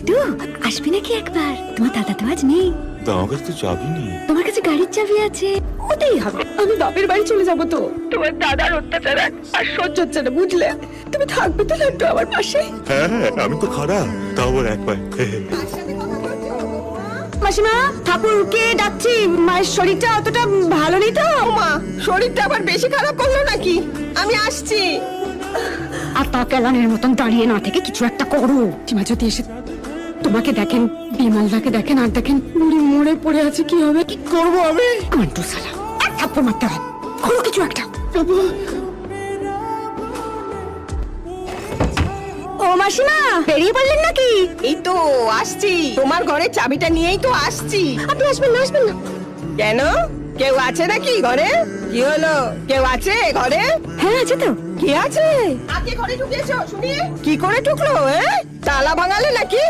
বিট্টু, আসবি নাকি একবার? তোমার দাদা তো আজ নেই। আমার কাছে তো চাবি নেই। তোমার কাছে গাড়ির চাবি আছে, ওটাই হবে। আমি বাপের বাড়ি চলে যাবো তো। তোমার দাদার অত্যাচার আর সহ্য হচ্ছে না, বুঝলে? তুমি থাকবে তো লাড্ডু আমার পাশে? হ্যাঁ আমি তো খারাপ, তাও আবার এক পায়ে। মাসিমা, ঠাকুরকে ডাকছি। মায়ের শরীরটা অতটা ভালো নেই তো। মা, শরীরটা আবার বেশি খারাপ করলো নাকি? আমি আসছি। আর তা কেলানের মতন দাঁড়িয়ে না থেকে কিছু একটা করো। সীমা যদি এসে তোমাকে দেখেন, বিমলদাকে দেখেন, আর দেখেন বুড়ি মরে পড়ে আছে, কি হবে? কি করবো আমি? কন্টু সালা, এক থাপ্পড় মারতে হয়। করো কিছু একটা। ও মাসিমা, বেরিয়ে পড়লেন নাকি? এই তো আসছি, তোমার ঘরের চাবিটা নিয়েই তো আসছি। আপনি আসবেন না, আসবেন না। কেন, কেউ আছে নাকি ঘরে? কি হলো, কেউ আছে ঘরে? হ্যাঁ আছে তো। কি আছে? আগে ঘরে ঢুকেছো শুনি? কি করে ঢুকলো? তালা ভাঙালে নাকি?